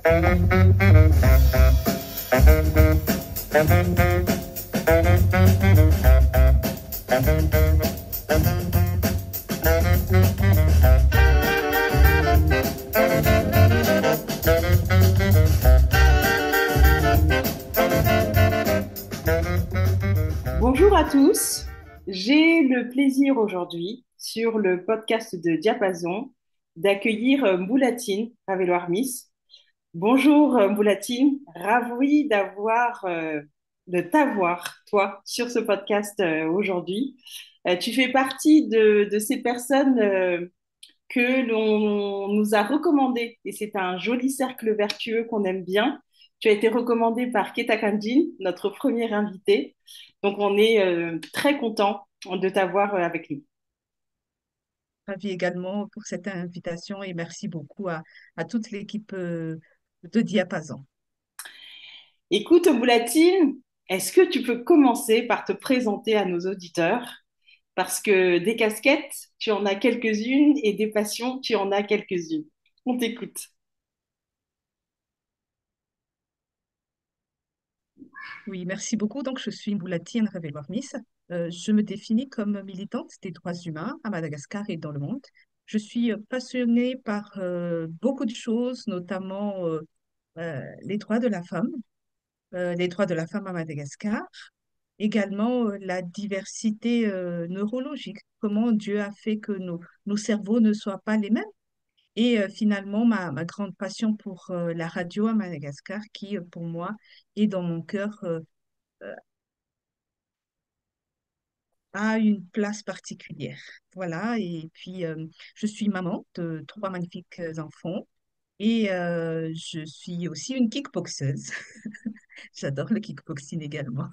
Bonjour à tous. J'ai le plaisir aujourd'hui, sur le podcast de Diapason, d'accueillir Mboulatine Raveloir-Miss. Bonjour Mboulatine, ravie de t'avoir, toi, sur ce podcast aujourd'hui. Tu fais partie de ces personnes que l'on nous a recommandées, et c'est un joli cercle vertueux qu'on aime bien. Tu as été recommandé par Keta Kanjin, notre premier invité. Donc, on est très content de t'avoir avec nous. Ravi également pour cette invitation et merci beaucoup à toute l'équipe de Diapason. Écoute, Boulatine, est-ce que tu peux commencer par te présenter à nos auditeurs? Parce que des casquettes, tu en as quelques-unes et des passions, tu en as quelques-unes. On t'écoute. Oui, merci beaucoup. Donc, je suis Moulatine Raveloir-Miss. Je me définis comme militante des droits humains à Madagascar et dans le monde. Je suis passionnée par beaucoup de choses, notamment les droits de la femme, les droits de la femme à Madagascar, également la diversité neurologique, comment Dieu a fait que nos cerveaux ne soient pas les mêmes. Et finalement, ma grande passion pour la radio à Madagascar, qui pour moi est dans mon cœur, a une place particulière. Voilà, et puis je suis maman de trois magnifiques enfants et je suis aussi une kickboxeuse. J'adore le kickboxing également.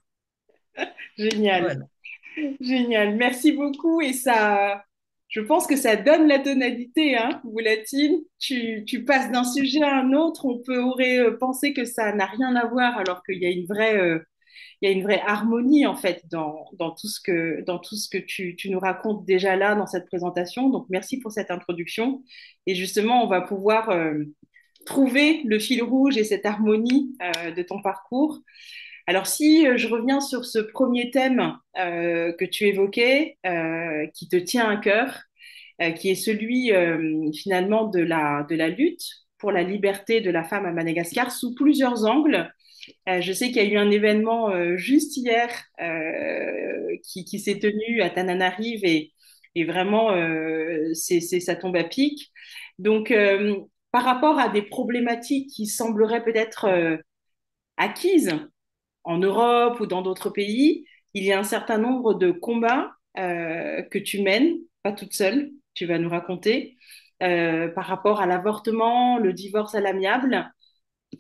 Génial. Voilà. Génial, merci beaucoup. Et ça, je pense que ça donne la tonalité, hein, Boulatine. Tu passes d'un sujet à un autre. Aurait pensé que ça n'a rien à voir, alors qu'il y a il y a une vraie harmonie en fait dans tout ce que tu nous racontes déjà là dans cette présentation. Donc merci pour cette introduction. Et justement, on va pouvoir trouver le fil rouge et cette harmonie de ton parcours. Alors, si je reviens sur ce premier thème que tu évoquais, qui te tient à cœur, qui est celui finalement de la lutte pour la liberté de la femme à Madagascar sous plusieurs angles. Je sais qu'il y a eu un événement juste hier qui s'est tenu à Tananarive et vraiment, ça tombe à pic. Donc, par rapport à des problématiques qui sembleraient peut-être acquises, en Europe ou dans d'autres pays, il y a un certain nombre de combats que tu mènes, pas toute seule, tu vas nous raconter, par rapport à l'avortement, le divorce à l'amiable.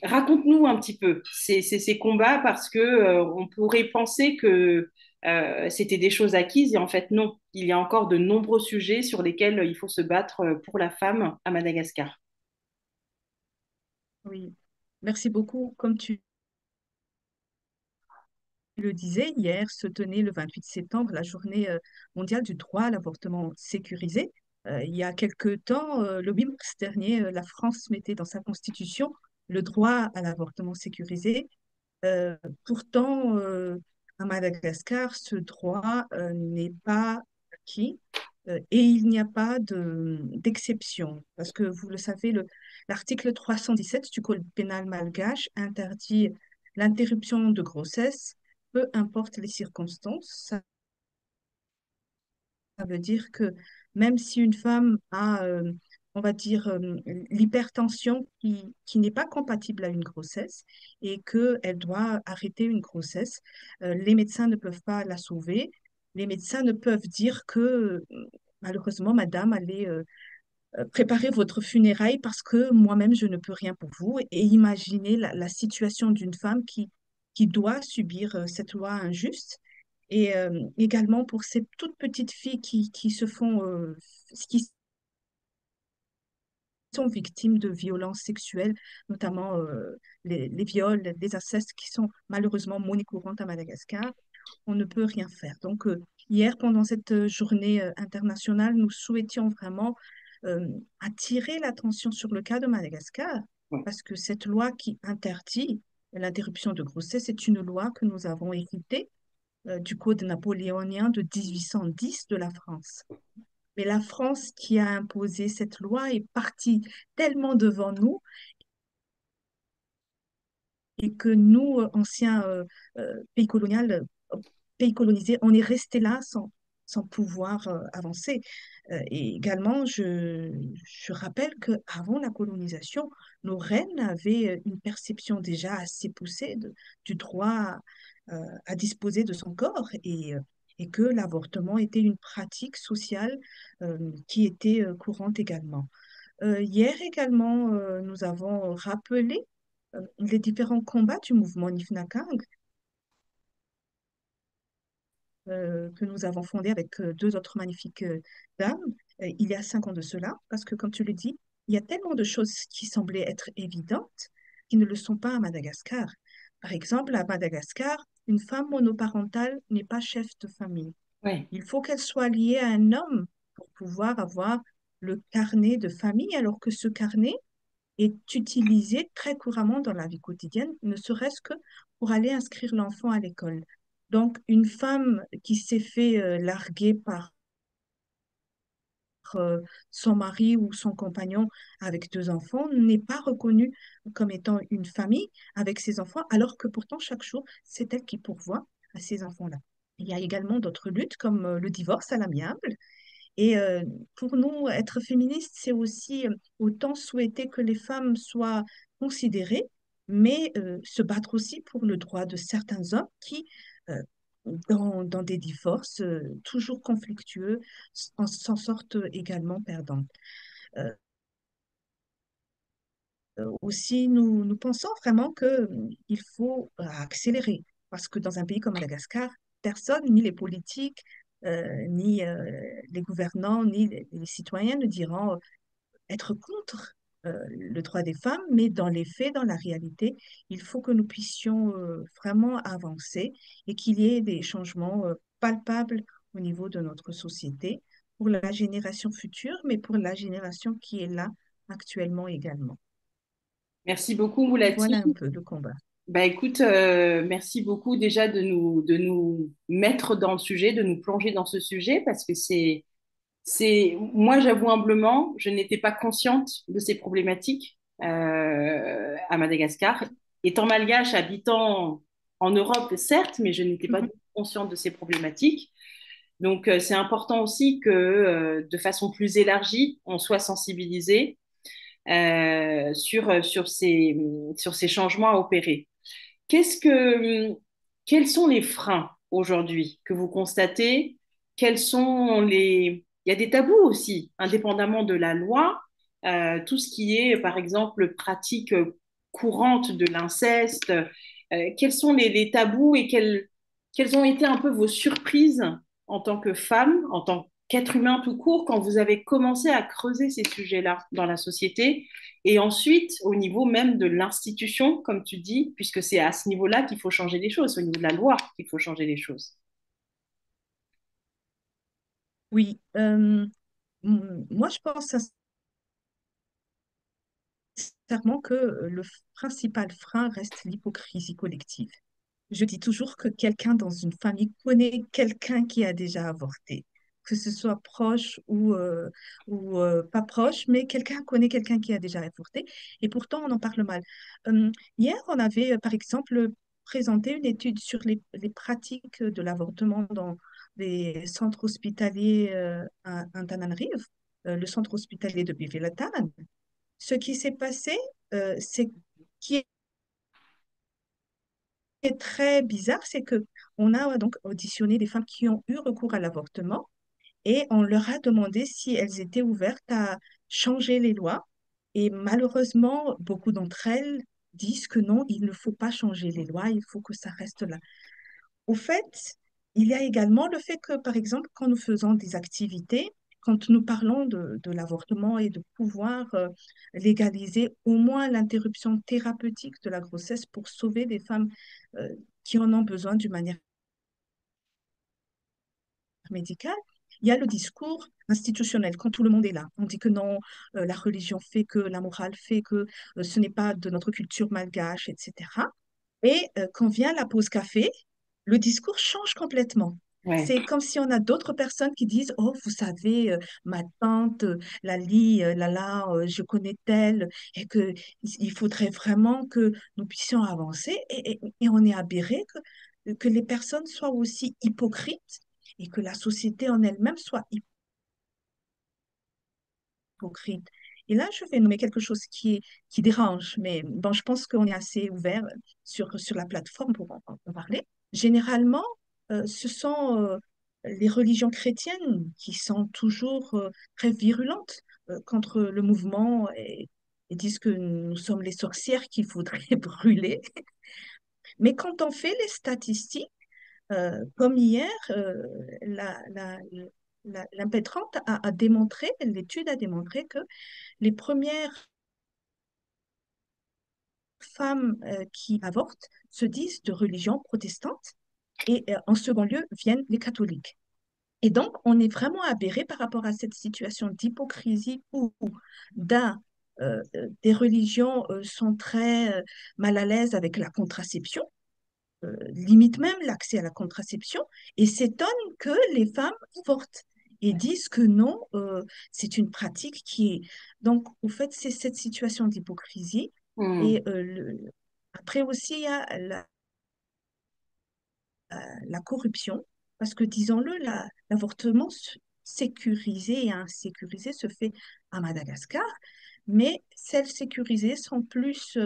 Raconte-nous un petit peu ces combats parce que on pourrait penser que c'était des choses acquises et en fait non. Il y a encore de nombreux sujets sur lesquels il faut se battre pour la femme à Madagascar. Oui, merci beaucoup. Comme tu le disais, hier se tenait le 28 septembre la journée mondiale du droit à l'avortement sécurisé. Il y a quelque temps, le 8 mars dernier, la France mettait dans sa constitution le droit à l'avortement sécurisé. Euh, Pourtant, à Madagascar, ce droit n'est pas acquis et il n'y a pas d'exception. Parce que vous le savez, l'article 317 du Code pénal malgache interdit l'interruption de grossesse, peu importe les circonstances. Ça veut dire que même si une femme a, on va dire, l'hypertension qui n'est pas compatible à une grossesse et qu'elle doit arrêter une grossesse, les médecins ne peuvent pas la sauver. Les médecins ne peuvent dire que malheureusement, madame, allez préparer votre funéraille parce que moi-même, je ne peux rien pour vous. Et imaginez la situation d'une femme qui doit subir cette loi injuste. Et également pour ces toutes petites filles qui se font, qui sont victimes de violences sexuelles, notamment les viols, les incestes qui sont malheureusement monnaie courante à Madagascar, on ne peut rien faire. Donc, hier, pendant cette journée internationale, nous souhaitions vraiment euh, attirer l'attention sur le cas de Madagascar ouais. parce que cette loi qui interdit l'interruption de grossesse est une loi que nous avons héritée du Code napoléonien de 1810 de la France. Mais la France qui a imposé cette loi est partie tellement devant nous et que nous, anciens pays colonisés, on est resté là sans pouvoir avancer. Et également, je rappelle qu'avant la colonisation, nos reines avaient une perception déjà assez poussée du droit à disposer de son corps et que l'avortement était une pratique sociale qui était courante également. Hier également, nous avons rappelé les différents combats du mouvement Nifnakang que nous avons fondé avec deux autres magnifiques dames il y a 5 ans de cela, parce que comme tu le dis, il y a tellement de choses qui semblaient être évidentes qui ne le sont pas à Madagascar. Par exemple, à Madagascar, une femme monoparentale n'est pas chef de famille. Ouais. Il faut qu'elle soit liée à un homme pour pouvoir avoir le carnet de famille, alors que ce carnet est utilisé très couramment dans la vie quotidienne, ne serait-ce que pour aller inscrire l'enfant à l'école. Donc, une femme qui s'est fait larguer par son mari ou son compagnon avec 2 enfants n'est pas reconnue comme étant une famille avec ses enfants, alors que pourtant, chaque jour, c'est elle qui pourvoit à ces enfants-là. Il y a également d'autres luttes comme le divorce à l'amiable, et pour nous, être féministe, c'est aussi autant souhaiter que les femmes soient considérées, mais se battre aussi pour le droit de certains hommes qui, euh, dans des divorces toujours conflictueux, s'en sortent également perdants. Euh, Aussi, nous pensons vraiment qu'il faut accélérer, parce que dans un pays comme Madagascar, personne, ni les politiques, ni les gouvernants, ni les citoyens ne diront être contre le droit des femmes, mais dans les faits, dans la réalité, il faut que nous puissions vraiment avancer et qu'il y ait des changements palpables au niveau de notre société pour la génération future, mais pour la génération qui est là actuellement également. Merci beaucoup, Moulati. Voilà un peu le combat. Bah écoute, merci beaucoup déjà de nous mettre dans le sujet, de nous plonger dans ce sujet, parce que moi, j'avoue humblement, je n'étais pas consciente de ces problématiques à Madagascar. Étant malgache, habitant en Europe, certes, mais je n'étais pas du Mhm. tout consciente de ces problématiques. Donc, c'est important aussi que, de façon plus élargie, on soit sensibilisé sur ces changements à opérer. Qu'est-ce que, quels sont les freins aujourd'hui que vous constatez? Quels sont les... Il y a des tabous aussi, indépendamment de la loi. Tout ce qui est, par exemple, pratique courante de l'inceste. Quels sont les tabous et quelles ont été un peu vos surprises en tant que femme, en tant qu'être humain tout court, quand vous avez commencé à creuser ces sujets-là dans la société? Et ensuite, au niveau même de l'institution, comme tu dis, puisque c'est à ce niveau-là qu'il faut changer les choses, au niveau de la loi qu'il faut changer les choses. Oui, moi je pense sincèrement que le principal frein reste l'hypocrisie collective. Je dis toujours que quelqu'un dans une famille connaît quelqu'un qui a déjà avorté, que ce soit proche ou pas proche, mais quelqu'un connaît quelqu'un qui a déjà avorté, et pourtant on en parle mal. Hier, on avait par exemple présenté une étude sur les pratiques de l'avortement dans les centres hospitaliers à Antananarivo, le centre hospitalier de Bivilatan. Ce qui s'est passé, c'est qui est très bizarre, c'est que on a donc auditionné des femmes qui ont eu recours à l'avortement et on leur a demandé si elles étaient ouvertes à changer les lois. Et malheureusement, beaucoup d'entre elles disent que non, il ne faut pas changer les lois, il faut que ça reste là. Au fait, il y a également le fait que, par exemple, quand nous faisons des activités, quand nous parlons de l'avortement et de pouvoir légaliser au moins l'interruption thérapeutique de la grossesse pour sauver des femmes euh, qui en ont besoin d'une manière médicale, Il y a le discours institutionnel, quand tout le monde est là. On dit que non, la religion fait que, la morale fait que, ce n'est pas de notre culture malgache, etc. Et quand vient la pause café, le discours change complètement. Ouais. C'est comme si on a d'autres personnes qui disent, oh, vous savez, ma tante, Lali, Lala, je connais telle, et que il faudrait vraiment que nous puissions avancer. Et on est aberré que les personnes soient aussi hypocrites et que la société en elle-même soit hypocrite. Et là, je vais nommer quelque chose qui dérange, mais bon, je pense qu'on est assez ouvert sur la plateforme pour en parler. Généralement, ce sont les religions chrétiennes qui sont toujours très virulentes contre le mouvement et disent que nous sommes les sorcières qu'il faudrait brûler. Mais quand on fait les statistiques, comme hier, l'impétrante a démontré, l'étude a démontré que les premières femmes qui avortent se disent de religion protestante et en second lieu viennent les catholiques. Et donc, on est vraiment aberré par rapport à cette situation d'hypocrisie où d'un, des religions sont très mal à l'aise avec la contraception, limite même l'accès à la contraception, et s'étonnent que les femmes avortent et disent que non, c'est une pratique qui est... Donc, au fait, c'est cette situation d'hypocrisie. Hmm. Et après aussi, il y a la corruption, parce que, disons-le, l'avortement sécurisé et insécurisé se fait à Madagascar, mais celles sécurisées sont plus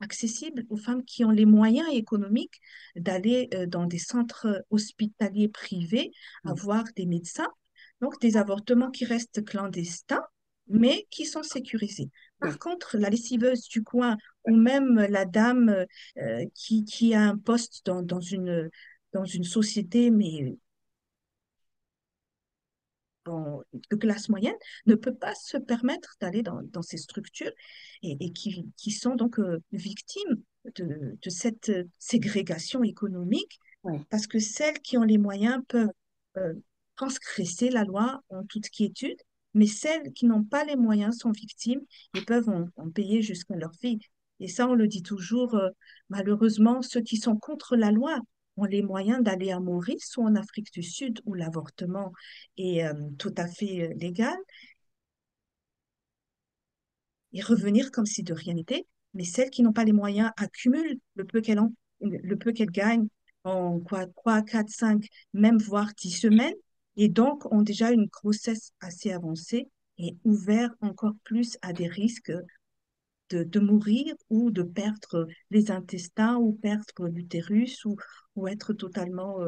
accessibles aux femmes qui ont les moyens économiques d'aller dans des centres hospitaliers privés, avoir des médecins, donc des avortements qui restent clandestins, mais qui sont sécurisés. Par contre, la lessiveuse du coin ou même la dame qui a un poste dans une société, mais de classe moyenne, ne peut pas se permettre d'aller dans ces structures et qui sont donc victimes de cette ségrégation économique Ouais. parce que celles qui ont les moyens peuvent euh, transgresser la loi en toute quiétude, mais celles qui n'ont pas les moyens sont victimes et peuvent en payer jusqu'à leur vie. Et ça, on le dit toujours, malheureusement, ceux qui sont contre la loi ont les moyens d'aller à Maurice ou en Afrique du Sud où l'avortement est tout à fait légal et revenir comme si de rien n'était. Mais celles qui n'ont pas les moyens accumulent le peu qu'elles gagnent en quoi, 3, 4, 5, même voire 10 semaines, et donc ont déjà une grossesse assez avancée et ouvert encore plus à des risques de mourir ou de perdre les intestins ou perdre l'utérus ou être totalement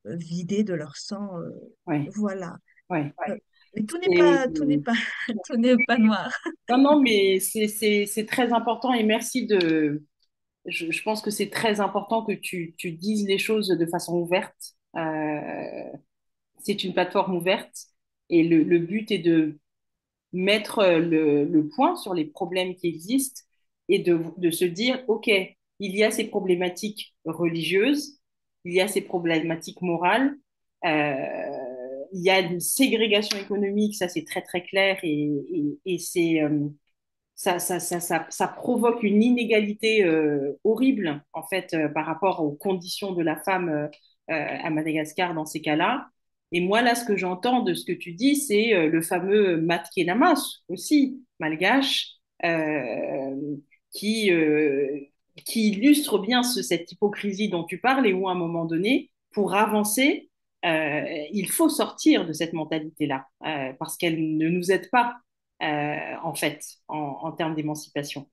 vidés de leur sang. Ouais. Voilà. Ouais. Euh, mais Et, tout n'est pas, tout n'est pas noir. non, non, mais c'est très important et merci de. Je pense que c'est très important que tu dises les choses de façon ouverte. C'est une plateforme ouverte et le but est de mettre le point sur les problèmes qui existent et de se dire, OK, il y a ces problématiques religieuses, il y a ces problématiques morales, il y a une ségrégation économique, ça c'est très très clair et c'est ça provoque une inégalité horrible en fait par rapport aux conditions de la femme à Madagascar dans ces cas-là. Et moi là, ce que j'entends de ce que tu dis, c'est le fameux Matkenamas aussi malgache euh, qui euh, qui illustre bien cette hypocrisie dont tu parles et où à un moment donné, pour avancer, il faut sortir de cette mentalité-là parce qu'elle ne nous aide pas en fait, en termes d'émancipation.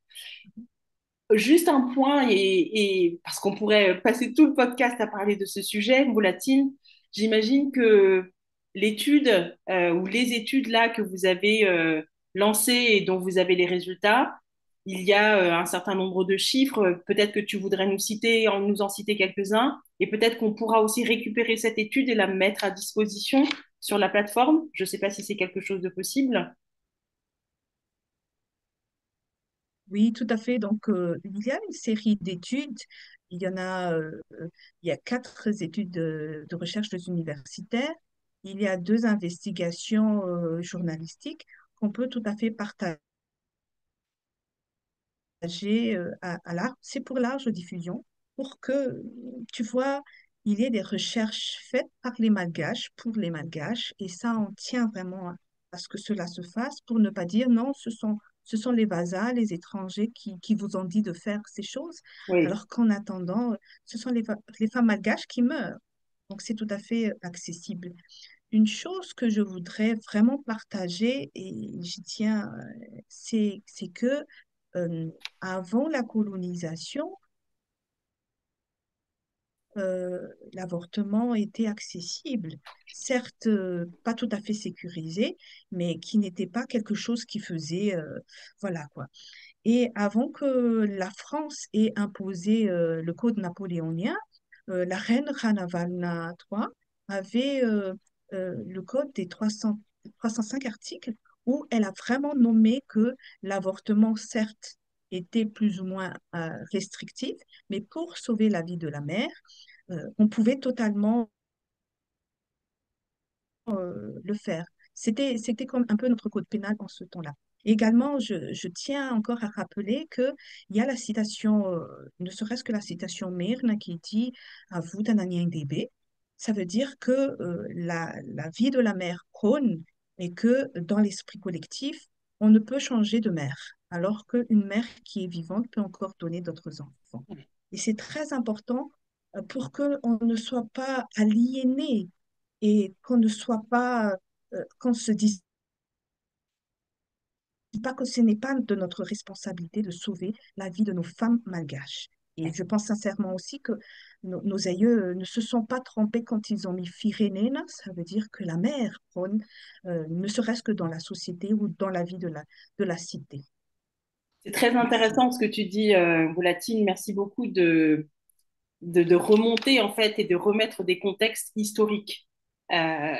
Juste un point, parce qu'on pourrait passer tout le podcast à parler de ce sujet, Moulatine, j'imagine que l'étude ou les études là que vous avez lancées et dont vous avez les résultats, il y a un certain nombre de chiffres, peut-être que tu voudrais nous en citer quelques-uns, et peut-être qu'on pourra aussi récupérer cette étude et la mettre à disposition sur la plateforme. Je ne sais pas si c'est quelque chose de possible. Oui, tout à fait. Donc, il y a une série d'études. Il y en a, il y a quatre études de recherche des universitaires. il y a deux investigations journalistiques qu'on peut tout à fait partager c'est pour large diffusion, pour que, tu vois, il y ait des recherches faites par les Malgaches, pour les Malgaches, et ça, on tient vraiment à ce que cela se fasse, pour ne pas dire non, ce sont les Vasas, les étrangers qui vous ont dit de faire ces choses, Oui. alors qu'en attendant, ce sont les femmes malgaches qui meurent. Donc, c'est tout à fait accessible. Une chose que je voudrais vraiment partager, et j'y tiens, c'est que euh, avant la colonisation, l'avortement était accessible. Certes, pas tout à fait sécurisé, mais qui n'était pas quelque chose qui faisait, voilà quoi. Et avant que la France ait imposé le code napoléonien, la reine Ranavalna III avait le code des 305 articles où elle a vraiment nommé que l'avortement, certes, était plus ou moins restrictif, mais pour sauver la vie de la mère, on pouvait totalement le faire. C'était comme un peu notre code pénal en ce temps-là. Également, je tiens encore à rappeler qu'il y a la citation, ne serait-ce que la citation Myrne qui dit à vous bébé. Ça veut dire que la vie de la mère prône et que dans l'esprit collectif, on ne peut changer de mère, alors qu'une mère qui est vivante peut encore donner d'autres enfants. Et c'est très important pour qu'on ne soit pas aliéné et qu'on ne soit pas, qu'on se dise pas que ce n'est pas de notre responsabilité de sauver la vie de nos femmes malgaches. Et je pense sincèrement aussi que nos aïeux ne se sont pas trompés quand ils ont mis Firenena, ça veut dire que la mère prône, ne serait-ce que dans la société ou dans la vie de la cité. C'est très Merci. intéressant ce que tu dis, Boulatine. Merci beaucoup de remonter en fait et de remettre des contextes historiques. Euh,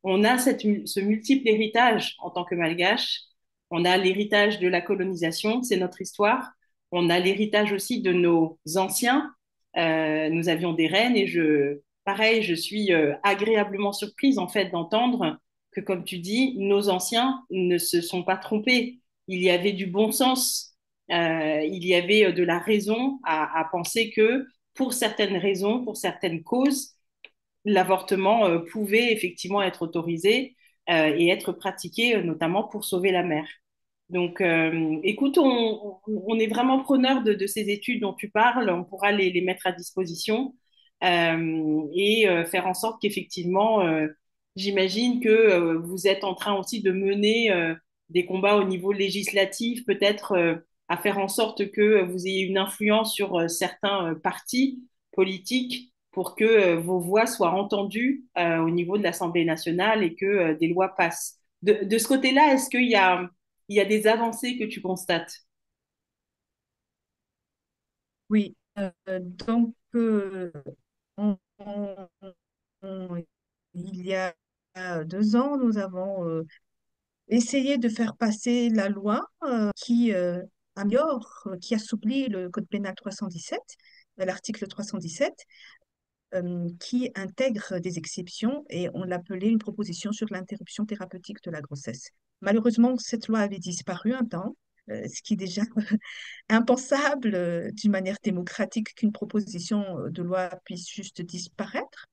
on a ce multiple héritage en tant que Malgache. On a l'héritage de la colonisation, c'est notre histoire. On a l'héritage aussi de nos anciens. Nous avions des reines et pareil, je suis agréablement surprise en fait d'entendre que, comme tu dis, nos anciens ne se sont pas trompés. Il y avait du bon sens, il y avait de la raison à penser que pour certaines raisons, pour certaines causes, l'avortement pouvait effectivement être autorisé et être pratiqué, notamment pour sauver la mère. Donc, écoute, on est vraiment preneur de ces études dont tu parles. On pourra les mettre à disposition et faire en sorte qu'effectivement, j'imagine que vous êtes en train aussi de mener des combats au niveau législatif, peut-être à faire en sorte que vous ayez une influence sur certains partis politiques pour que vos voix soient entendues au niveau de l'Assemblée nationale et que des lois passent. De ce côté-là, est-ce qu'il y a des avancées que tu constates? Oui, donc on- on- il y a 2 ans, nous avons essayé de faire passer la loi qui améliore, qui assouplit le code pénal 317, l'article 317, qui intègre des exceptions et on l'appelait une proposition sur l'interruption thérapeutique de la grossesse. Malheureusement, cette loi avait disparu un temps, ce qui est déjà impensable d'une manière démocratique qu'une proposition de loi puisse juste disparaître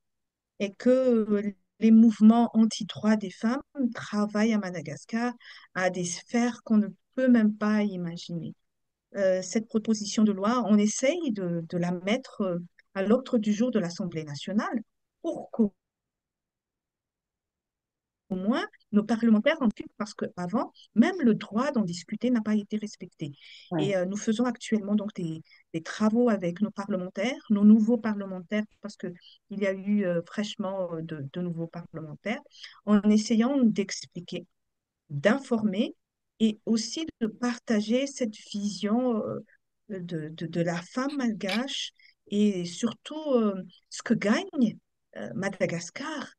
et que les mouvements anti-droits des femmes travaillent à Madagascar à des sphères qu'on ne peut même pas imaginer. Cette proposition de loi, on essaye de la mettre à l'ordre du jour de l'Assemblée nationale pour qu'au moins nos parlementaires en discutent, parce qu'avant, même le droit d'en discuter n'a pas été respecté. Ouais. Et nous faisons actuellement donc des travaux avec nos parlementaires, nos nouveaux parlementaires, parce qu'il y a eu fraîchement de nouveaux parlementaires, en essayant d'expliquer, d'informer et aussi de partager cette vision de la femme malgache et surtout ce que gagne Madagascar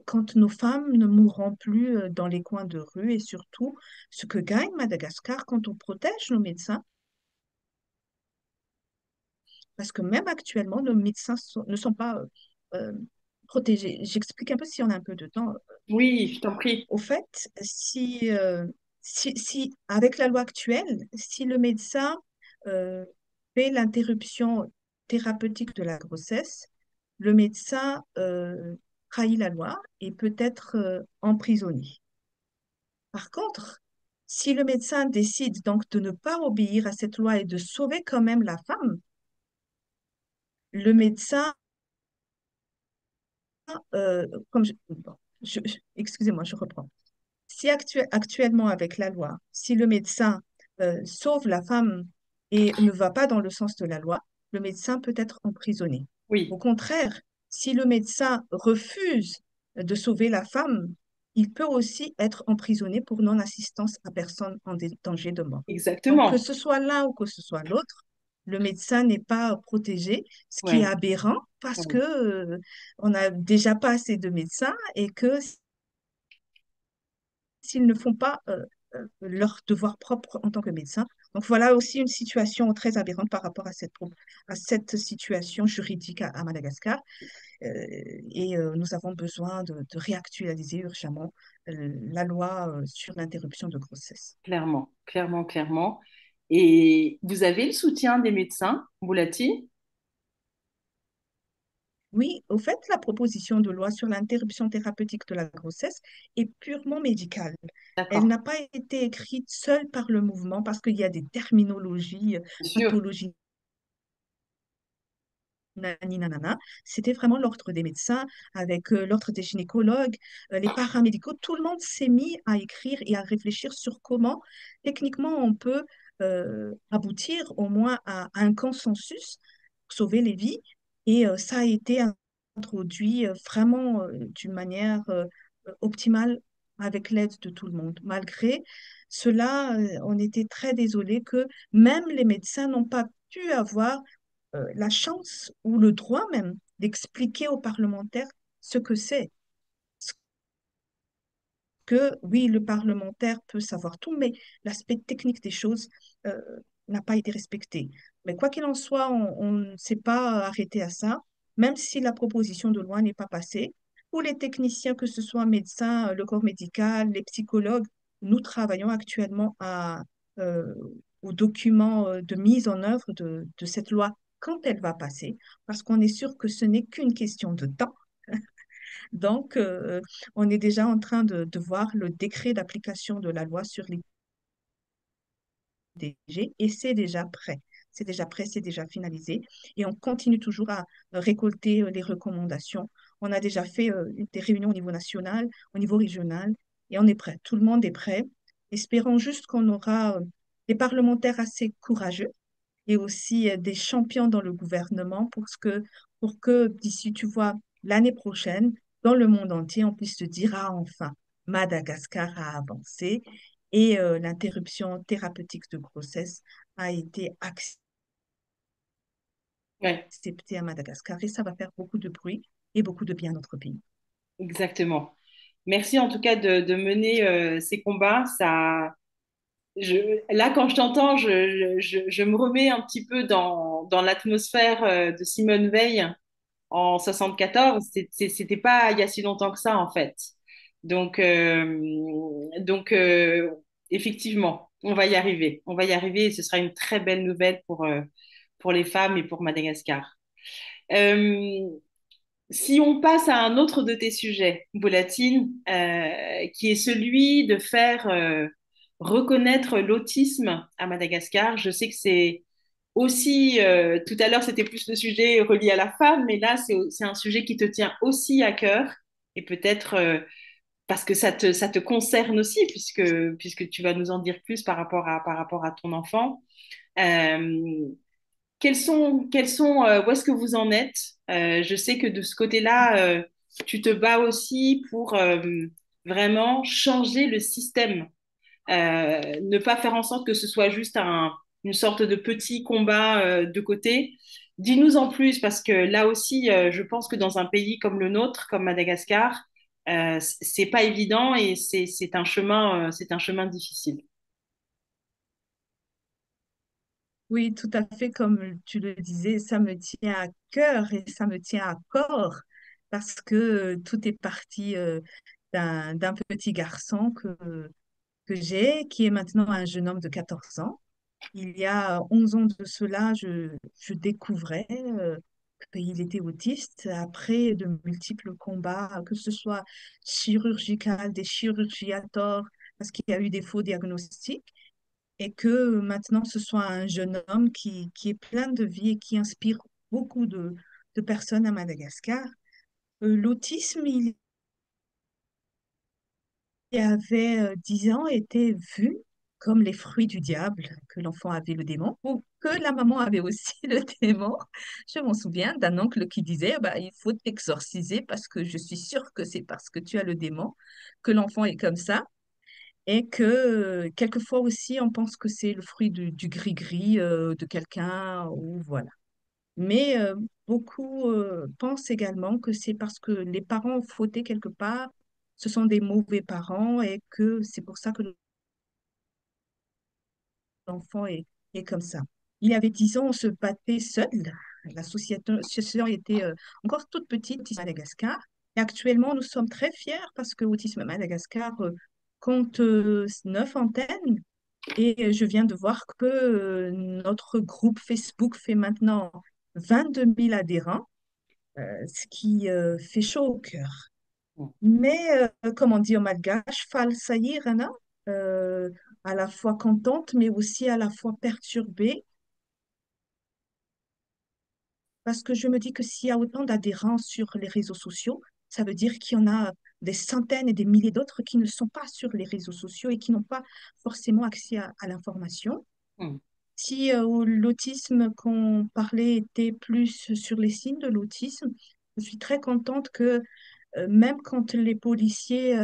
quand nos femmes ne mourront plus dans les coins de rue et surtout ce que gagne Madagascar quand on protège nos médecins. Parce que même actuellement, nos médecins ne sont pas protéger. J'explique un peu si on a un peu de temps. Oui, je t'en prie. Au fait, si avec la loi actuelle, si le médecin euh, fait l'interruption thérapeutique de la grossesse, le médecin trahit la loi et peut être emprisonné. Par contre, si le médecin décide donc de ne pas obéir à cette loi et de sauver quand même la femme, le médecin, bon, excusez-moi, je reprends. Si actuellement avec la loi, si le médecin sauve la femme et ne va pas dans le sens de la loi, le médecin peut être emprisonné. Au Oui, contraire, si le médecin refuse de sauver la femme, il peut aussi être emprisonné pour non-assistance à personne en danger de mort. Donc, que exactement. ce soit l'un ou que ce soit l'autre, le médecin n'est pas protégé, ce qui est Ouais, aberrant parce que ouais. on n'a déjà pas assez de médecins et que s'ils ne font pas leur devoir propre en tant que médecin. Donc voilà aussi une situation très aberrante par rapport à cette situation juridique à Madagascar. Euh, nous avons besoin de réactualiser urgemment la loi sur l'interruption de grossesse. Clairement, clairement, clairement. Et vous avez le soutien des médecins, Boulati? Oui, au fait, la proposition de loi sur l'interruption thérapeutique de la grossesse est purement médicale. Elle D'accord, n'a pas été écrite seule par le mouvement parce qu'il y a des terminologies, bien sûr. pathologies nani, nanana. C'était vraiment l'ordre des médecins avec l'ordre des gynécologues, les paramédicaux. Tout le monde s'est mis à écrire et à réfléchir sur comment techniquement on peut aboutir au moins à un consensus pour sauver les vies. Et ça a été introduit vraiment d'une manière optimale avec l'aide de tout le monde. Malgré cela, on était très désolés que même les médecins n'ont pas pu avoir la chance ou le droit même d'expliquer aux parlementaires ce que c'est. Ce que, oui, le parlementaire peut savoir tout, mais l'aspect technique des choses euh, n'a pas été respecté. Mais quoi qu'il en soit, on ne s'est pas arrêté à ça, même si la proposition de loi n'est pas passée. Pour les techniciens, que ce soit médecins, le corps médical, les psychologues, nous travaillons actuellement euh, au document de mise en œuvre de cette loi quand elle va passer, parce qu'on est sûr que ce n'est qu'une question de temps. Donc, on est déjà en train de voir le décret d'application de la loi sur l'IDG et c'est déjà prêt. C'est déjà prêt, c'est déjà finalisé. Et on continue toujours à récolter les recommandations. On a déjà fait des réunions au niveau national, au niveau régional, et on est prêt. Tout le monde est prêt. Espérons juste qu'on aura des parlementaires assez courageux et aussi des champions dans le gouvernement pour que d'ici, tu vois, l'année prochaine, dans le monde entier, on puisse se dire, ah, enfin, Madagascar a avancé et l'interruption thérapeutique de grossesse a été Ouais, acceptée à Madagascar et ça va faire beaucoup de bruit et beaucoup de bien à notre pays. exactement. Merci en tout cas de mener ces combats. Là, quand je t'entends, je me remets un petit peu dans l'atmosphère de Simone Veil en 74. C'était pas il y a si longtemps que ça, en fait. Donc, effectivement, on va y arriver. On va y arriver et ce sera une très belle nouvelle pour les femmes et pour Madagascar. Euh, Si on passe à un autre de tes sujets, Boulatine, qui est celui de faire reconnaître l'autisme à Madagascar, je sais que c'est aussi, tout à l'heure c'était plus le sujet relié à la femme, mais là c'est un sujet qui te tient aussi à cœur et peut-être parce que ça te concerne aussi puisque tu vas nous en dire plus par rapport à ton enfant. Euh, où est-ce que vous en êtes? Je sais que de ce côté-là, tu te bats aussi pour vraiment changer le système, ne pas faire en sorte que ce soit juste une sorte de petit combat de côté. Dis-nous en plus, parce que là aussi, je pense que dans un pays comme le nôtre, comme Madagascar, c'est pas évident et c'est un chemin difficile. Oui, tout à fait, comme tu le disais, ça me tient à cœur et ça me tient à corps parce que tout est parti d'un petit garçon que j'ai, qui est maintenant un jeune homme de 14 ans. Il y a 11 ans de cela, je découvrais qu'il était autiste après de multiples combats, que ce soit chirurgical, des chirurgies à tort, parce qu'il y a eu des faux diagnostics, et que maintenant ce soit un jeune homme qui est plein de vie et qui inspire beaucoup de personnes à Madagascar. L'autisme, il y avait 10 ans, était vu comme les fruits du diable, que l'enfant avait le démon, ou que la maman avait aussi le démon. Je m'en souviens d'un oncle qui disait, bah, il faut t'exorciser parce que je suis sûre que c'est parce que tu as le démon que l'enfant est comme ça. Et que quelquefois aussi, on pense que c'est le fruit du gris-gris de quelqu'un, ou voilà. Mais beaucoup pensent également que c'est parce que les parents ont fauté quelque part, ce sont des mauvais parents et que c'est pour ça que l'enfant est comme ça. Il y avait 10 ans, on se battait seul. L'association était encore toute petite, Autisme Madagascar. Et actuellement, nous sommes très fiers parce que Autisme Madagascar compte 9 antennes. Et je viens de voir que notre groupe Facebook fait maintenant 22 000 adhérents, ce qui fait chaud au cœur. Mais, comme on dit en malgache, fal saïr, Anna, euh, à la fois contente, mais aussi à la fois perturbée, parce que je me dis que s'il y a autant d'adhérents sur les réseaux sociaux, ça veut dire qu'il y en a des centaines et des milliers d'autres qui ne sont pas sur les réseaux sociaux et qui n'ont pas forcément accès à l'information. Mm. Si l'autisme qu'on parlait était plus sur les signes de l'autisme, je suis très contente que même quand les policiers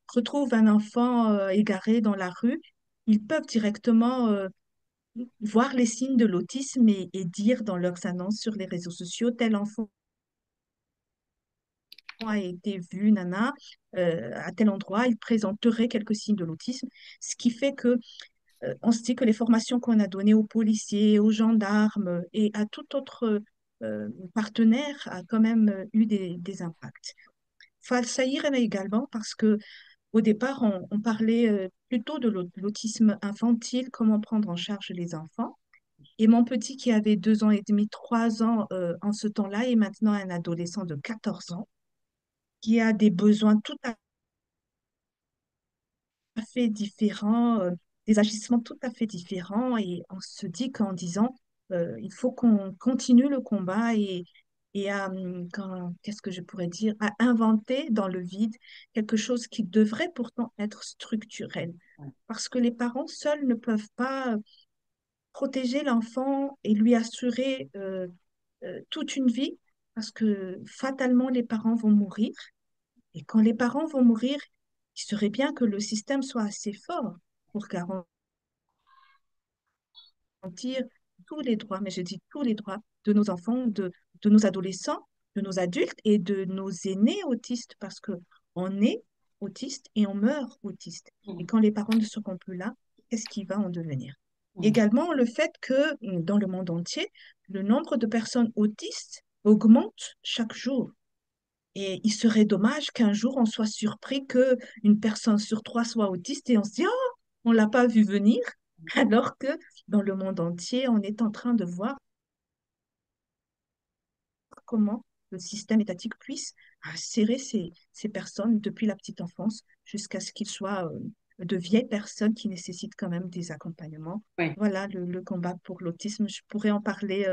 retrouvent un enfant égaré dans la rue, ils peuvent directement voir les signes de l'autisme et dire dans leurs annonces sur les réseaux sociaux, tel enfant a été vu, nana, à tel endroit, il présenterait quelques signes de l'autisme, ce qui fait que on se dit que les formations qu'on a données aux policiers, aux gendarmes et à tout autre partenaire a quand même eu des impacts. Falsaïr également parce que au départ, on parlait plutôt de l'autisme infantile, comment prendre en charge les enfants. Et mon petit qui avait 2 ans et demi, 3 ans en ce temps-là est maintenant un adolescent de 14 ans qui a des besoins tout à fait différents, des agissements tout à fait différents. Et on se dit qu'en disant, il faut qu'on continue le combat et à, qu'est-ce que je pourrais dire, à inventer dans le vide quelque chose qui devrait pourtant être structurel. Parce que les parents seuls ne peuvent pas protéger l'enfant et lui assurer toute une vie, parce que fatalement, les parents vont mourir. Et quand les parents vont mourir, il serait bien que le système soit assez fort pour garantir tous les droits, mais je dis tous les droits de nos enfants, de nos adolescents, de nos adultes et de nos aînés autistes, parce que on est autiste et on meurt autiste. Et Mm. quand les parents ne seront plus là, qu'est-ce qui va en devenir? Mm. Également, le fait que dans le monde entier, le nombre de personnes autistes augmente chaque jour. Et il serait dommage qu'un jour on soit surpris que une personne sur trois soit autiste et on se dit, oh, on l'a pas vu venir, alors que dans le monde entier, on est en train de voir comment le système étatique puisse serrer ces personnes depuis la petite enfance jusqu'à ce qu'ils soient de vieilles personnes qui nécessitent quand même des accompagnements. Ouais. Voilà le combat pour l'autisme. Je pourrais en parler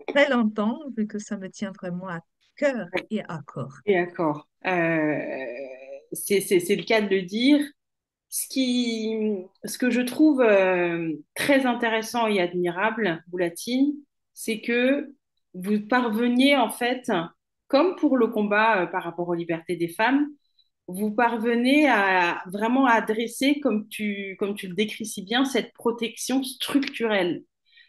très longtemps, vu que ça me tient vraiment à cœur et à corps. Et d'accord. C'est le cas de le dire. Ce que je trouve très intéressant et admirable, Boulatine, c'est que vous parveniez en fait, comme pour le combat par rapport aux libertés des femmes, vous parvenez à vraiment adresser, comme tu le décris si bien, cette protection structurelle.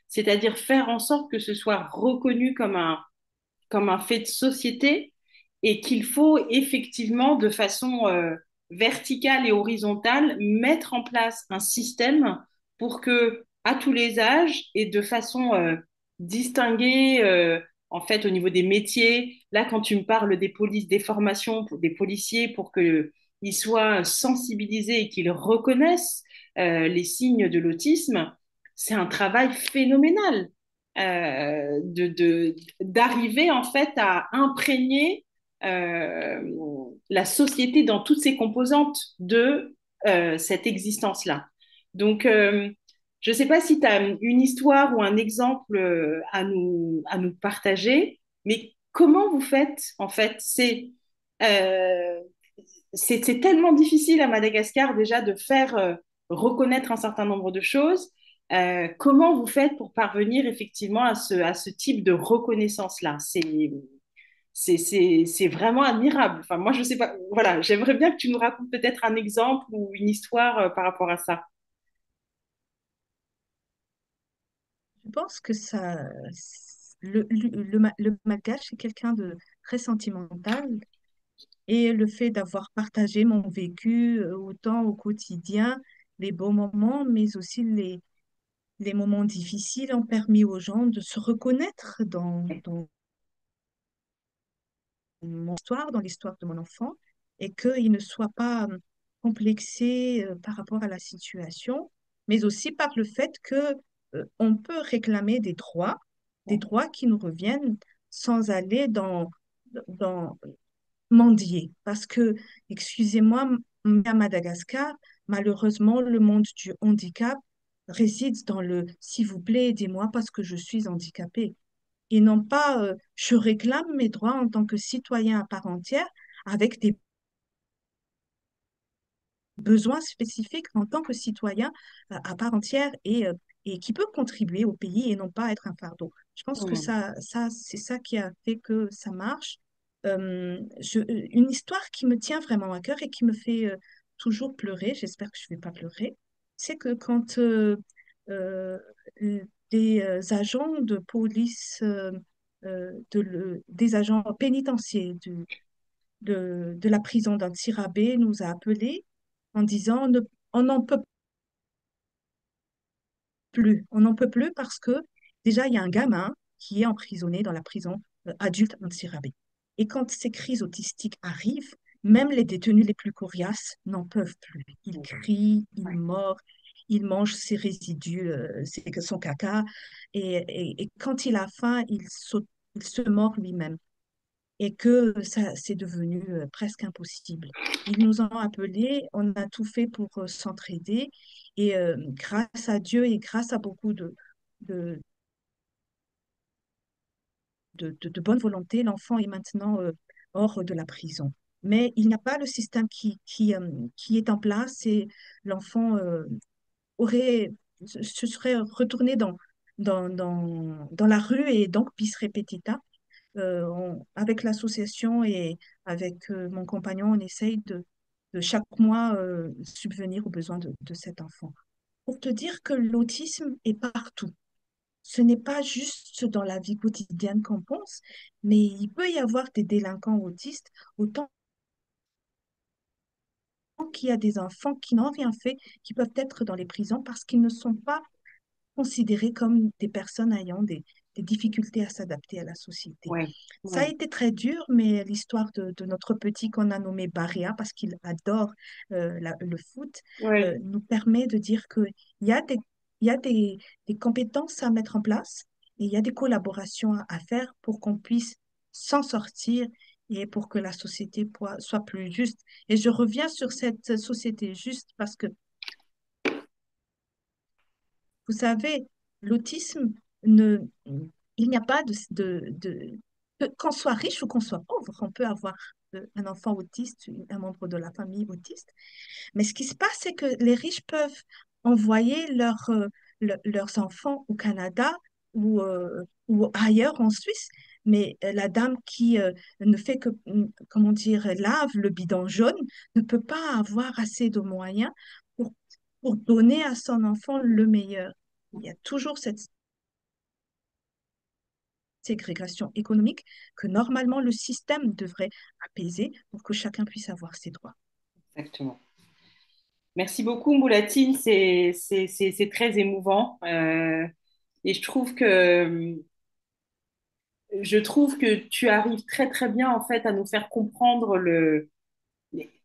C'est-à-dire faire en sorte que ce soit reconnu comme un fait de société et qu'il faut effectivement, de façon verticale et horizontale, mettre en place un système pour que, à tous les âges et de façon distinguée, en fait, au niveau des métiers. Là, quand tu me parles des polices, des formations pour des policiers pour qu'ils soient sensibilisés et qu'ils reconnaissent les signes de l'autisme, c'est un travail phénoménal d'arriver en fait à imprégner la société dans toutes ses composantes de cette existence-là. Donc, je ne sais pas si tu as une histoire ou un exemple à nous partager, mais comment vous faites en fait? Euh, c'est tellement difficile à Madagascar déjà de faire reconnaître un certain nombre de choses. Comment vous faites pour parvenir effectivement à ce type de reconnaissance-là? C'est vraiment admirable. Enfin, moi, je sais pas. Voilà, j'aimerais bien que tu nous racontes peut-être un exemple ou une histoire par rapport à ça. Je pense que ça, le malgache est quelqu'un de très sentimental et le fait d'avoir partagé mon vécu autant au quotidien, les beaux moments, mais aussi les moments difficiles ont permis aux gens de se reconnaître dans mon histoire, dans l'histoire de mon enfant, et qu'ils ne soient pas complexés par rapport à la situation, mais aussi par le fait que on peut réclamer des droits qui nous reviennent sans aller dans mendier. Parce que, excusez-moi, à Madagascar, malheureusement, le monde du handicap réside dans le s'il vous plaît, aidez-moi parce que je suis handicapé et non pas je réclame mes droits en tant que citoyen à part entière avec des besoins spécifiques en tant que citoyen à part entière et qui peut contribuer au pays et non pas être un fardeau. Je pense que Hmm. c'est ça qui a fait que ça marche. Une histoire qui me tient vraiment à cœur et qui me fait toujours pleurer, j'espère que je ne vais pas pleurer, c'est que quand euh, des agents de police, des agents pénitentiaires de la prison d'Antsirabé nous a appelés en disant on n'en peut plus, on n'en peut plus parce que déjà il y a un gamin qui est emprisonné dans la prison adulte Antsirabé. Et quand ces crises autistiques arrivent, même les détenus les plus coriaces n'en peuvent plus. Ils crient, ils Ouais. mordent, ils mangent ses résidus, son caca, et quand il a faim, il se mord lui-même et que ça, c'est devenu presque impossible. Ils nous ont appelés, on a tout fait pour s'entraider et grâce à Dieu et grâce à beaucoup de, de bonne volonté, l'enfant est maintenant hors de la prison. Mais il n'y a pas le système qui est en place et l'enfant aurait, se serait retourné dans la rue et donc bis repetita avec l'association et avec mon compagnon, on essaye de chaque mois subvenir aux besoins de cet enfant. Pour te dire que l'autisme est partout. Ce n'est pas juste dans la vie quotidienne qu'on pense, mais il peut y avoir des délinquants autistes, autant qu'il y a des enfants qui n'ont rien fait, qui peuvent être dans les prisons parce qu'ils ne sont pas considérés comme des personnes ayant des difficultés à s'adapter à la société. Ouais, Ça a ouais, été très dur, mais l'histoire de notre petit qu'on a nommé Baria, parce qu'il adore le foot, ouais. nous permet de dire qu'il y a il y a des compétences à mettre en place et il y a des collaborations à faire pour qu'on puisse s'en sortir et pour que la société soit plus juste. Et je reviens sur cette société juste parce que vous savez, l'autisme, ne, il n'y a pas qu'on soit riche ou qu'on soit pauvre, on peut avoir un enfant autiste, un membre de la famille autiste. Mais ce qui se passe, c'est que les riches peuvent envoyer leurs enfants au Canada ou ailleurs en Suisse. Mais la dame qui ne fait que, comment dire, lave le bidon jaune ne peut pas avoir assez de moyens pour, pour donner à son enfant le meilleur. Il y a toujours cette ségrégation économique que normalement le système devrait apaiser pour que chacun puisse avoir ses droits. Exactement. Merci beaucoup, Moulatine. C'est très émouvant. Et je trouve que je trouve que tu arrives très très bien en fait à nous faire comprendre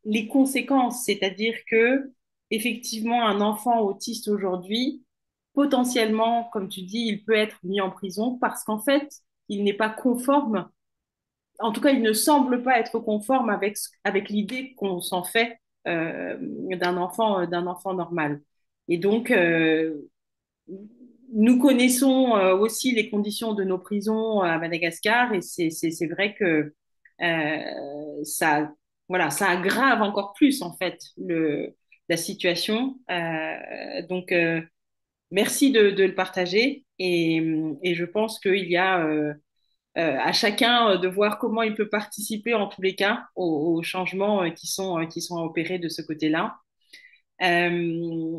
les conséquences, c'est-à-dire que effectivement un enfant autiste aujourd'hui, potentiellement, comme tu dis, il peut être mis en prison parce qu'en fait, il n'est pas conforme, en tout cas, il ne semble pas être conforme avec l'idée qu'on s'en fait d'un enfant normal. Et donc, nous connaissons aussi les conditions de nos prisons à Madagascar et c'est vrai que ça, voilà, ça aggrave encore plus en fait la situation. Merci de le partager et je pense qu'il y a à chacun de voir comment il peut participer en tous les cas aux changements qui sont opérés de ce côté-là. Euh,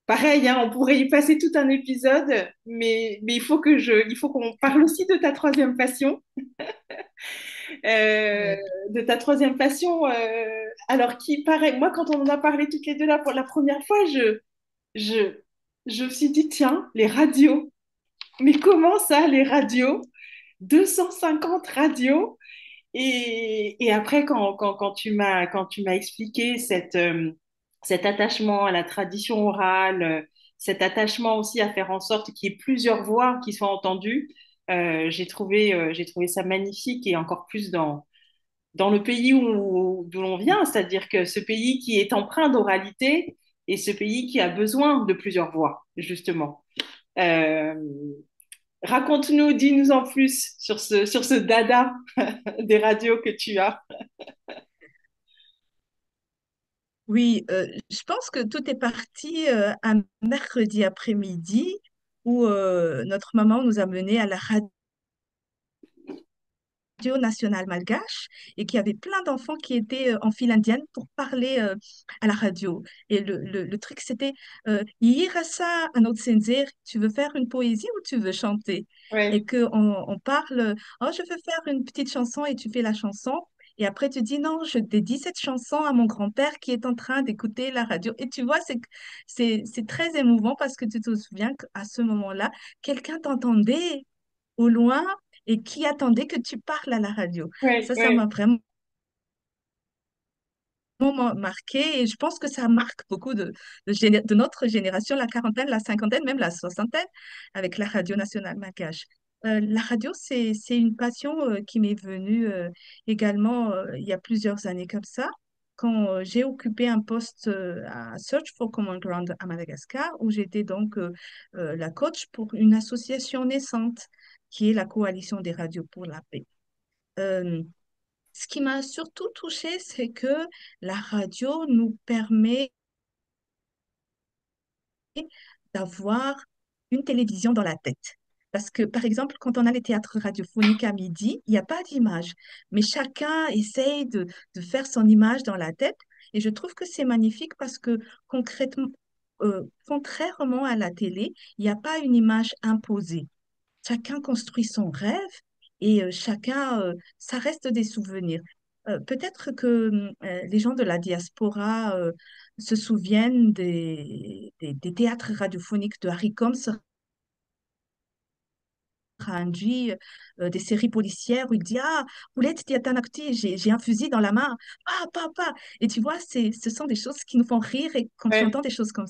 Pareil, hein, on pourrait y passer tout un épisode, mais il faut qu'on parle aussi de ta troisième passion. Euh, Oui. de ta troisième passion, alors qui, pareil, moi, quand on en a parlé toutes les deux là pour la première fois, je, je me suis dit, tiens, les radios. Mais comment ça, les radios? 250 radios. Et après, quand tu m'as expliqué cet attachement à la tradition orale, cet attachement aussi à faire en sorte qu'il y ait plusieurs voix qui soient entendues, j'ai trouvé ça magnifique et encore plus dans le pays d'où l'on vient, c'est-à-dire que ce pays qui est empreint d'oralité et ce pays qui a besoin de plusieurs voix, justement. Euh, Raconte-nous, dis-nous en plus sur ce dada des radios que tu as. Oui, je pense que tout est parti un mercredi après-midi où notre maman nous a menés à la radio nationale malgache et qu'il y avait plein d'enfants qui étaient en file indienne pour parler à la radio. Et le truc, c'était Yirasa Anotsenzer, tu veux faire une poésie ou tu veux chanter? Et Ouais, qu'on parle, oh, je veux faire une petite chanson et tu fais la chanson. Et après, tu dis non, je dédie cette chanson à mon grand-père qui est en train d'écouter la radio. Et tu vois, c'est très émouvant parce que tu te souviens qu'à ce moment-là, quelqu'un t'entendait au loin et qui attendait que tu parles à la radio. ouais, Ça ouais, m'a vraiment marqué et je pense que ça marque beaucoup de notre génération, la quarantaine, la cinquantaine, même la soixantaine, avec la radio nationale malgache. La radio, c'est une passion qui m'est venue également il y a plusieurs années comme ça, quand j'ai occupé un poste à Search for Common Ground à Madagascar, où j'étais donc la coach pour une association naissante qui est la Coalition des radios pour la paix. Euh, Ce qui m'a surtout touchée, c'est que la radio nous permet d'avoir une télévision dans la tête. Parce que, par exemple, quand on a les théâtres radiophoniques à midi, il n'y a pas d'image, mais chacun essaye de faire son image dans la tête. Et je trouve que c'est magnifique parce que concrètement, contrairement à la télé, il n'y a pas une image imposée. Chacun construit son rêve et chacun, ça reste des souvenirs. Peut-être que les gens de la diaspora se souviennent des théâtres radiophoniques de Harry Combs, Ranji, des séries policières où il dit ah, Oulette Diatanakti, j'ai un fusil dans la main. Ah, papa. Et tu vois, ce sont des choses qui nous font rire et quand tu ouais, entends des choses comme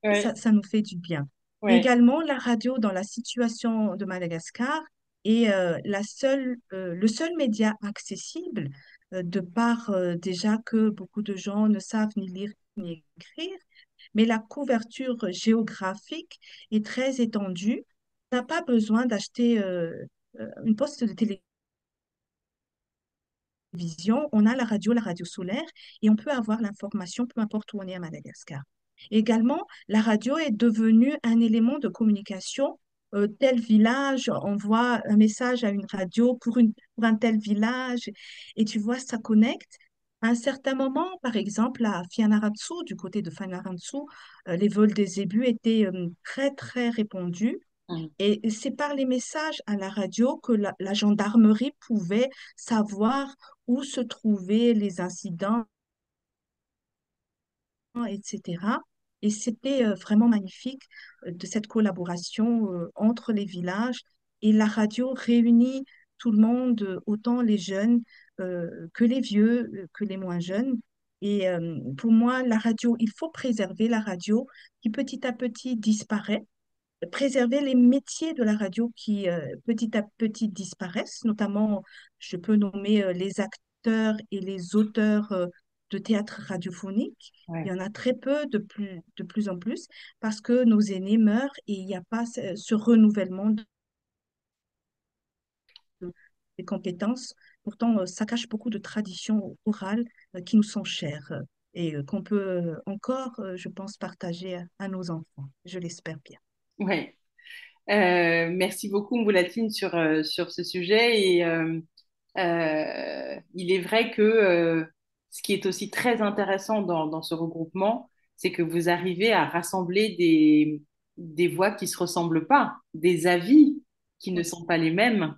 ouais, ça nous fait du bien. ouais, Également, la radio dans la situation de Madagascar est le seul média accessible de par déjà que beaucoup de gens ne savent ni lire ni écrire, mais la couverture géographique est très étendue. On n'a pas besoin d'acheter une poste de télévision. On a la radio solaire, et on peut avoir l'information peu importe où on est à Madagascar. Également, la radio est devenue un élément de communication. Tel village envoie un message à une radio pour un tel village, et tu vois, ça connecte. À un certain moment, par exemple, à Fianarantsoa, du côté de Fianarantsoa, les vols des zébus étaient très, très répandus. mm, Et c'est par les messages à la radio que la gendarmerie pouvait savoir où se trouvaient les incidents, etc. Et c'était vraiment magnifique de cette collaboration entre les villages. Et la radio réunit tout le monde, autant les jeunes que les vieux, que les moins jeunes. Et pour moi, la radio, il faut préserver la radio qui petit à petit disparaît, préserver les métiers de la radio qui petit à petit disparaissent, notamment, je peux nommer les acteurs et les auteurs de théâtre radiophonique. Il y Ouais. en a très peu de plus en plus parce que nos aînés meurent et il n'y a pas ce renouvellement des compétences. Pourtant, ça cache beaucoup de traditions orales qui nous sont chères et qu'on peut encore, je pense, partager à nos enfants. Je l'espère bien. Ouais. Merci beaucoup, Mboulatine, sur ce sujet. Et il est vrai que ce qui est aussi très intéressant dans ce regroupement, c'est que vous arrivez à rassembler des voix qui ne se ressemblent pas, des avis qui ne sont pas les mêmes.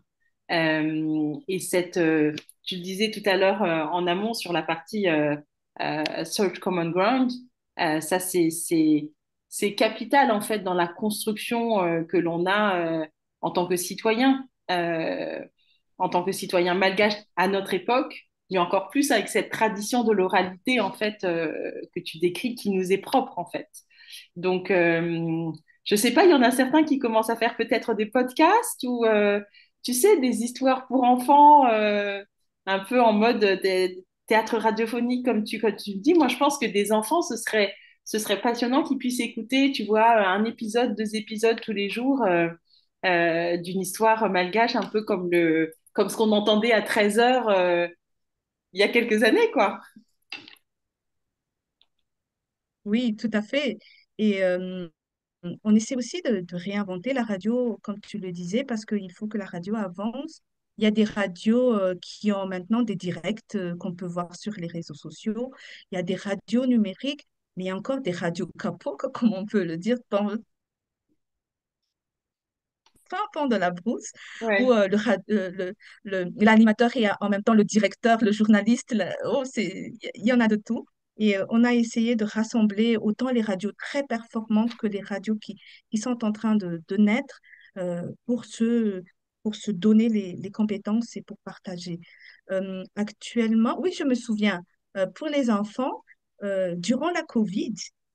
Et tu le disais tout à l'heure en amont sur la partie Search Common Ground, ça c'est capital en fait dans la construction que l'on a en tant que citoyen, en tant que citoyen malgache à notre époque, mais encore plus avec cette tradition de l'oralité en fait que tu décris qui nous est propre en fait. Donc je sais pas, il y en a certains qui commencent à faire peut-être des podcasts ou tu sais des histoires pour enfants un peu en mode théâtre radiophonique comme tu dis. Moi je pense que des enfants ce serait passionnant qu'ils puissent écouter, tu vois, un épisode, deux épisodes tous les jours d'une histoire malgache, un peu comme ce qu'on entendait à 13 heures il y a quelques années, quoi. Oui, tout à fait. Et on essaie aussi de réinventer la radio, comme tu le disais, parce qu'il faut que la radio avance. Il y a des radios qui ont maintenant des directs qu'on peut voir sur les réseaux sociaux. Il y a des radios numériques, mais il y a encore des radios capots, comme on peut le dire, fin fond de la brousse, où Ouais. l'animateur est en même temps le directeur, le journaliste. Oh, il y en a de tout. Et on a essayé de rassembler autant les radios très performantes que les radios qui sont en train de naître pour pour se donner les compétences et pour partager. Actuellement, oui, je me souviens, pour les enfants, durant la COVID,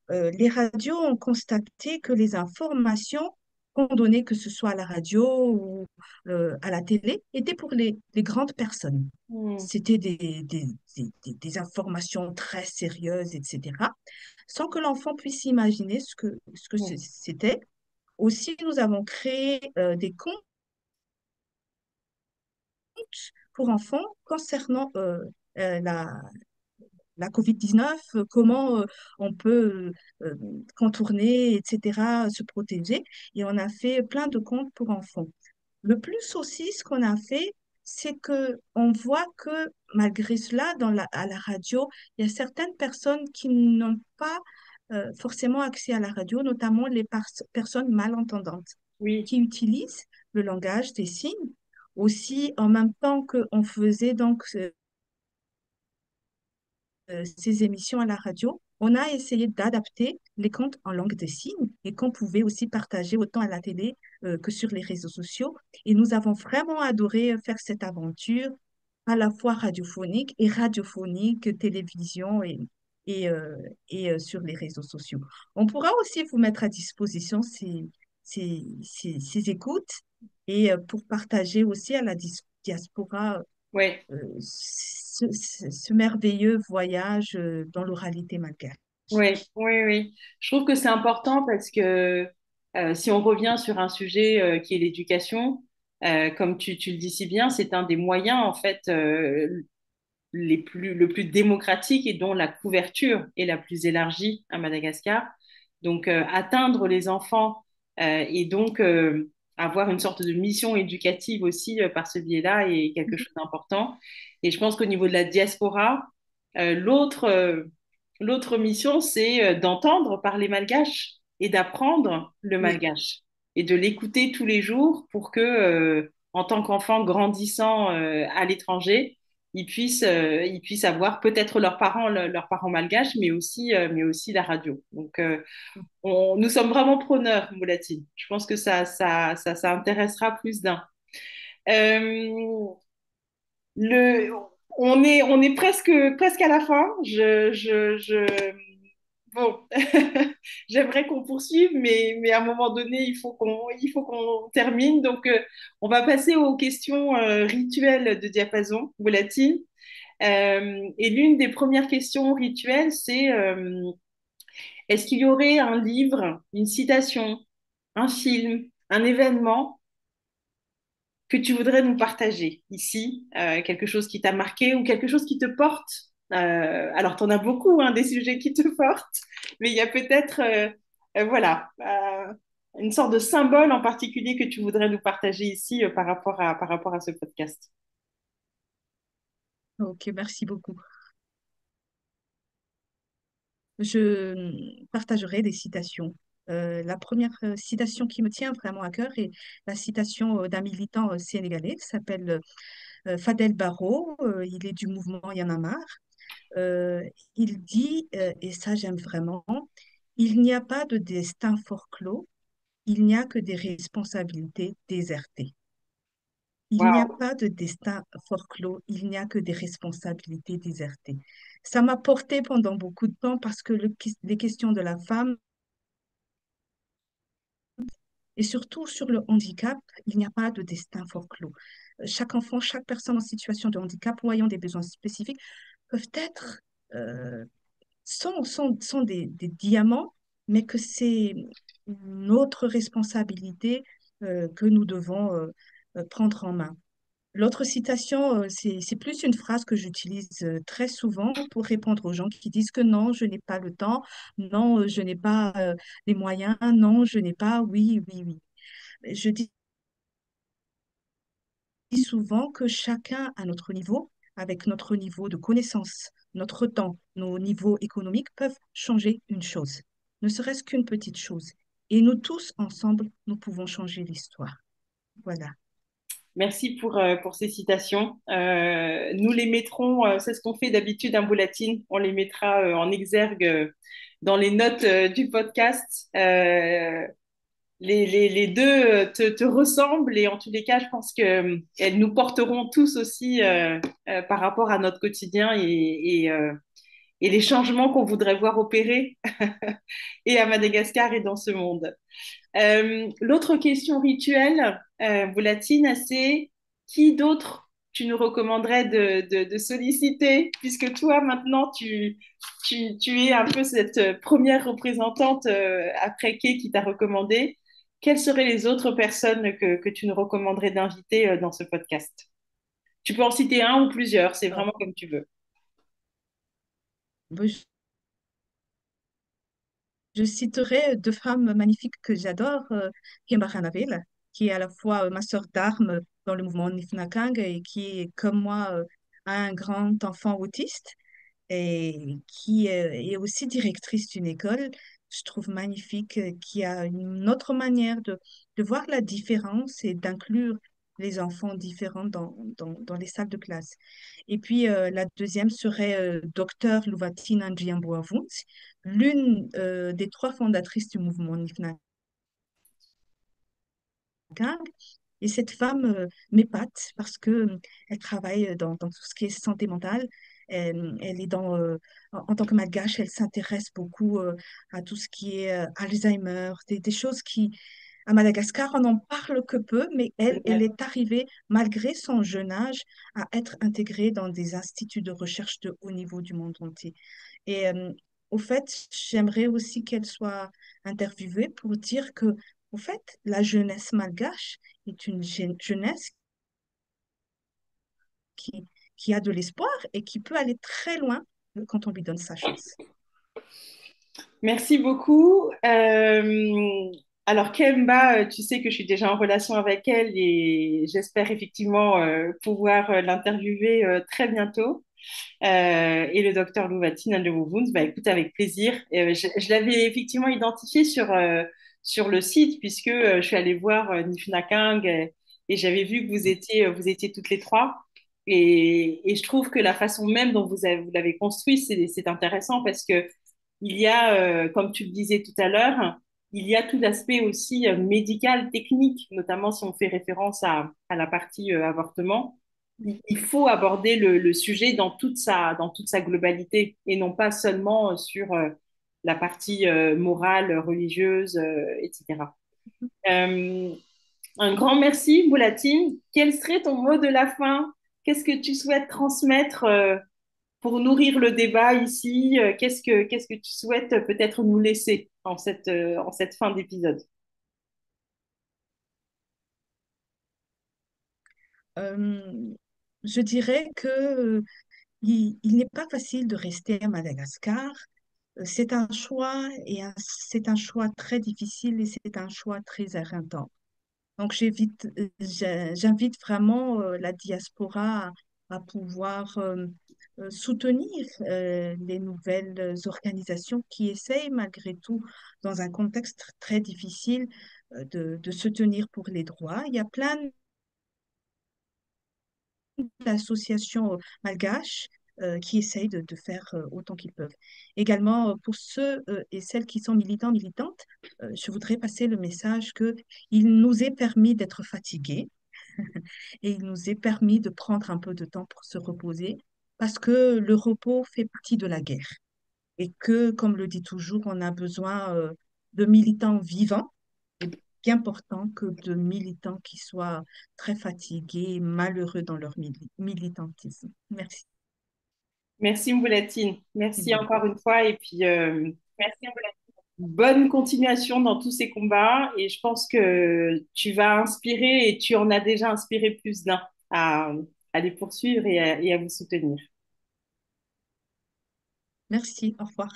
les radios ont constaté que les informations qu'on donnait, que ce soit à la radio ou à la télé, étaient pour les grandes personnes. Hmm. C'était des informations très sérieuses, etc., sans que l'enfant puisse imaginer ce que Hmm. c'était. Aussi, nous avons créé des comptes pour enfants concernant la COVID-19, comment on peut contourner, etc., se protéger. Et on a fait plein de comptes pour enfants. Le plus aussi, ce qu'on a fait, c'est que on voit que malgré cela, à la radio, il y a certaines personnes qui n'ont pas forcément accès à la radio, notamment les personnes malentendantes, Oui. qui utilisent le langage des signes. Aussi, en même temps qu'on faisait donc ces émissions à la radio, on a essayé d'adapter les contes en langue des signes et qu'on pouvait aussi partager autant à la télé que sur les réseaux sociaux. Et nous avons vraiment adoré faire cette aventure, à la fois radiophonique, télévision et, euh, sur les réseaux sociaux. On pourra aussi vous mettre à disposition ces écoutes et pour partager aussi à la diaspora Ouais. ce merveilleux voyage dans l'oralité malgache. Oui, oui, oui. Je trouve que c'est important parce que si on revient sur un sujet qui est l'éducation, comme tu le dis si bien, c'est un des moyens en fait le plus démocratique et dont la couverture est la plus élargie à Madagascar. Donc atteindre les enfants et donc avoir une sorte de mission éducative aussi par ce biais-là est quelque chose d'important. Et je pense qu'au niveau de la diaspora, l'autre l'autre mission, c'est d'entendre parler malgache et d'apprendre le Oui, malgache et de l'écouter tous les jours pour que, en tant qu'enfant grandissant à l'étranger, ils puissent avoir peut-être leurs parents malgaches, mais aussi la radio. Donc, nous sommes vraiment preneurs, Moulatine. Je pense que ça intéressera plus d'un. Euh, le, on est presque à la fin. Bon, j'aimerais qu'on poursuive, mais à un moment donné, il faut qu'on termine. Donc, on va passer aux questions rituelles de diapason, volatile. Et l'une des premières questions rituelles, c'est est-ce qu'il y aurait un livre, une citation, un film, un événement que tu voudrais nous partager ici, quelque chose qui t'a marqué ou quelque chose qui te porte. Alors, tu en as beaucoup, hein, des sujets qui te portent, mais il y a peut-être, voilà, une sorte de symbole en particulier que tu voudrais nous partager ici par rapport à ce podcast. Ok, merci beaucoup. Je partagerai des citations. La première citation qui me tient vraiment à cœur est la citation d'un militant sénégalais qui s'appelle Fadel Barro. Il est du mouvement Y en a marre. Il dit, et ça j'aime vraiment, il n'y a pas de destin forclos, il n'y a que des responsabilités désertées. Il n'y a Waouh, pas de destin forclos, il n'y a que des responsabilités désertées. Ça m'a porté pendant beaucoup de temps parce que les questions de la femme, et surtout sur le handicap, il n'y a pas de destin forclos. Chaque enfant, chaque personne en situation de handicap ou ayant des besoins spécifiques peuvent être, euh, sont des diamants, mais que c'est notre responsabilité que nous devons prendre en main. L'autre citation, c'est plus une phrase que j'utilise très souvent pour répondre aux gens qui disent que non, je n'ai pas le temps, non, je n'ai pas les moyens, non, je n'ai pas, oui, oui, oui. Je dis souvent que chacun à notre niveau, avec notre niveau de connaissance, notre temps, nos niveaux économiques, peuvent changer une chose, ne serait-ce qu'une petite chose. Et nous tous, ensemble, nous pouvons changer l'histoire. Voilà. merci pour ces citations. Nous les mettrons, c'est ce qu'on fait d'habitude, un bulletin, on les mettra en exergue dans les notes du podcast. Les deux te ressemblent et en tous les cas, je pense qu'elles nous porteront tous aussi par rapport à notre quotidien et les changements qu'on voudrait voir opérer et à Madagascar et dans ce monde. L'autre question rituelle, Boulatine, c'est qui d'autre tu nous recommanderais de solliciter, puisque toi, maintenant, tu es un peu cette première représentante après Kay qui t'a recommandé. Quelles seraient les autres personnes que tu nous recommanderais d'inviter dans ce podcast? Tu peux en citer un ou plusieurs, c'est Euh, vraiment comme tu veux. Je je citerai deux femmes magnifiques que j'adore, Kemba Hanaville, qui est à la fois ma sœur d'armes dans le mouvement Nifnakang et qui est, comme moi, un grand enfant autiste et qui est aussi directrice d'une école. Je trouve magnifique, qui a une autre manière de voir la différence et d'inclure les enfants différents dans les salles de classe. Et puis, la deuxième serait Dr Louvatine Ndjiamboa-Wundt, l'une des trois fondatrices du mouvement Nifna. Et cette femme m'épate parce que elle travaille dans tout ce qui est santé mentale. Elle est en tant que malgache, elle s'intéresse beaucoup à tout ce qui est Alzheimer, des choses qui, à Madagascar, on n'en parle que peu, mais elle est arrivée, malgré son jeune âge, à être intégrée dans des instituts de recherche de haut niveau du monde entier. Et au fait, j'aimerais aussi qu'elle soit interviewée pour dire que, au fait, la jeunesse malgache est une jeunesse qui, qui a de l'espoir et qui peut aller très loin quand on lui donne sa chance. Merci beaucoup. Alors, Kemba, tu sais que je suis déjà en relation avec elle et j'espère effectivement pouvoir l'interviewer très bientôt. Et le docteur Louvatine de Mouvoun, bah, écoute, avec plaisir. Je l'avais effectivement identifié sur le site puisque je suis allée voir Nifnakang et j'avais vu que vous étiez toutes les trois. Et je trouve que la façon même dont vous l'avez construit, c'est intéressant parce que il y a, comme tu le disais tout à l'heure, il y a tout l'aspect aussi médical, technique, notamment si on fait référence à la partie avortement. Il faut aborder le sujet dans toute sa globalité et non pas seulement sur la partie morale, religieuse, etc. Euh, un grand merci, Boulatine. Quel serait ton mot de la fin? Qu'est-ce que tu souhaites transmettre pour nourrir le débat ici? Qu'est-ce que tu souhaites peut-être nous laisser en cette fin d'épisode? Euh, je dirais que il n'est pas facile de rester à Madagascar. C'est un choix c'est un choix très difficile et c'est un choix très éreintant. Donc j'invite vraiment la diaspora à pouvoir soutenir les nouvelles organisations qui essayent malgré tout, dans un contexte très difficile, de se tenir pour les droits. Il y a plein d'associations malgaches qui essayent de faire autant qu'ils peuvent. Également, pour ceux et celles qui sont militants, militantes, je voudrais passer le message que il nous est permis d'être fatigués et il nous est permis de prendre un peu de temps pour se reposer parce que le repos fait partie de la guerre et que, comme le dit toujours, on a besoin de militants vivants et bien important que de militants qui soient très fatigués, malheureux dans leur militantisme. Merci Merci Mboulatine. Merci beaucoup. encore une fois et puis bonne continuation dans tous ces combats et je pense que tu vas inspirer et tu en as déjà inspiré plus d'un à, à les poursuivre et à vous soutenir. Merci, au revoir.